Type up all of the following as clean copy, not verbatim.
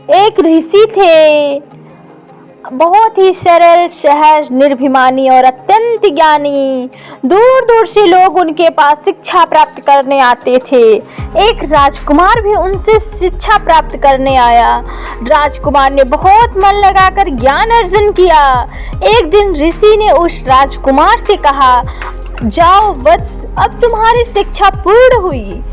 एक ऋषि थे, बहुत ही सरल, सहज, निर्भिमानी और अत्यंत ज्ञानी। दूर दूर से लोग उनके पास शिक्षा प्राप्त करने आते थे। एक राजकुमार भी उनसे शिक्षा प्राप्त करने आया। राजकुमार ने बहुत मन लगाकर ज्ञान अर्जन किया। एक दिन ऋषि ने उस राजकुमार से कहा, जाओ वत्स, अब तुम्हारी शिक्षा पूर्ण हुई।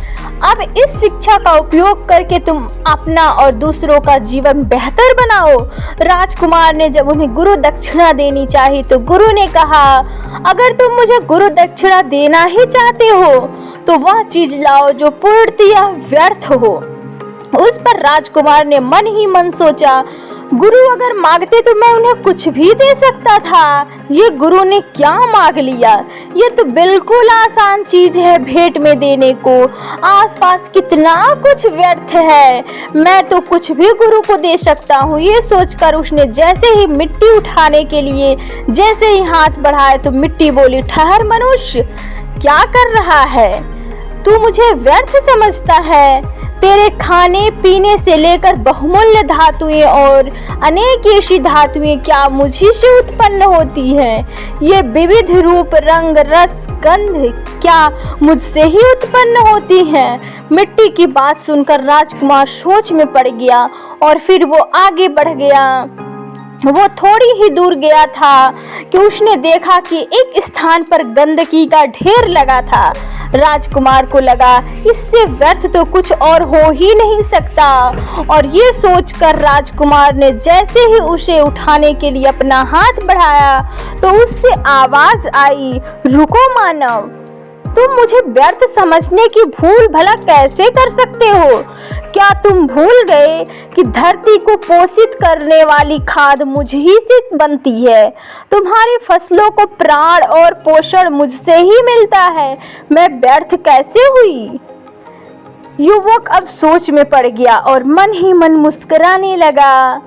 अब इस शिक्षा का उपयोग करके तुम अपना और दूसरों का जीवन बेहतर बनाओ। राजकुमार ने जब उन्हें गुरु दक्षिणा देनी चाहिए तो गुरु ने कहा, अगर तुम मुझे गुरु दक्षिणा देना ही चाहते हो तो वह चीज लाओ जो पूर्णतया व्यर्थ हो। उस पर राजकुमार ने मन ही मन सोचा, गुरु अगर मांगते तो मैं उन्हें कुछ भी दे सकता था। ये गुरु ने क्या मांग लिया? ये तो बिल्कुल आसान चीज है भेंट में देने को। आसपास कितना कुछ व्यर्थ है, मैं तो कुछ भी गुरु को दे सकता हूँ। ये सोचकर उसने जैसे ही मिट्टी उठाने के लिए जैसे ही हाथ बढ़ाया तो मिट्टी बोली, ठहर मनुष्य, क्या कर रहा है? तू मुझे व्यर्थ समझता है? तेरे खाने पीने से लेकर बहुमूल्य धातुएं और अनेक ऐसी धातुएं क्या मुझी से उत्पन्न होती हैं? ये विविध रूप, रंग, रस, गंध क्या मुझसे ही उत्पन्न होती हैं? मिट्टी की बात सुनकर राजकुमार सोच में पड़ गया और फिर वो आगे बढ़ गया। वो थोड़ी ही दूर गया था कि उसने देखा कि एक स्थान पर गंदगी का ढेर लगा था। राजकुमार को लगा, इससे व्यर्थ तो कुछ और हो ही नहीं सकता, और ये सोचकर राजकुमार ने जैसे ही उसे उठाने के लिए अपना हाथ बढ़ाया तो उससे आवाज आई, रुको मानव, तुम मुझे व्यर्थ समझने की भूल भला कैसे कर सकते हो? क्या तुम भूल गए कि धरती को पोषित करने वाली खाद मुझ ही से बनती है? तुम्हारी फसलों को प्राण और पोषण मुझसे ही मिलता है। मैं व्यर्थ कैसे हुई? युवक अब सोच में पड़ गया और मन ही मन मुस्कुराने लगा।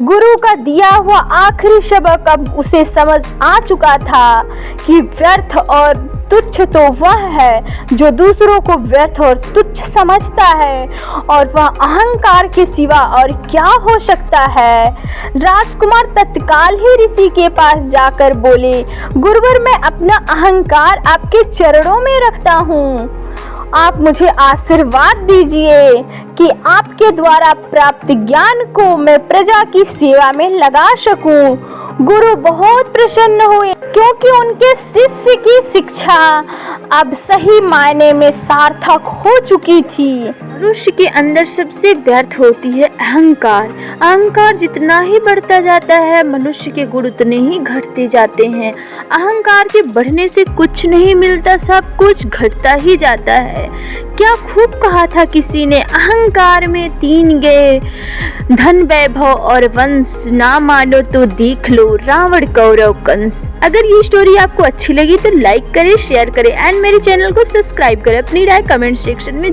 गुरु का दिया हुआ आखिरी सबक अब उसे समझ आ चुका था कि व्यर्थ और तुच्छ तो वह है जो दूसरों को व्यर्थ और तुच्छ समझता है, और वह अहंकार के सिवा और क्या हो सकता है। राजकुमार तत्काल ही ऋषि के पास जाकर बोले, गुरुवर, मैं अपना अहंकार आपके चरणों में रखता हूँ। आप मुझे आशीर्वाद दीजिए कि आपके द्वारा प्राप्त ज्ञान को मैं प्रजा की सेवा में लगा सकूं। गुरु बहुत प्रसन्न हुए क्योंकि उनके शिष्य की शिक्षा अब सही मायने में सार्थक हो चुकी थी। मनुष्य के अंदर सबसे व्यर्थ होती है अहंकार। अहंकार जितना ही बढ़ता जाता है मनुष्य के गुण उतने ही घटते जाते हैं। अहंकार के बढ़ने से कुछ नहीं मिलता, सब कुछ घटता ही जाता है। क्या खूब कहा था किसी ने, अहंकार में 3 गए, धन, वैभव और वंश, ना मानो तो देख लो रावण, कौरव, कंस। अगर ये स्टोरी आपको अच्छी लगी तो लाइक करें, शेयर करें एंड मेरे चैनल को सब्सक्राइब करें। अपनी राय कमेंट सेक्शन में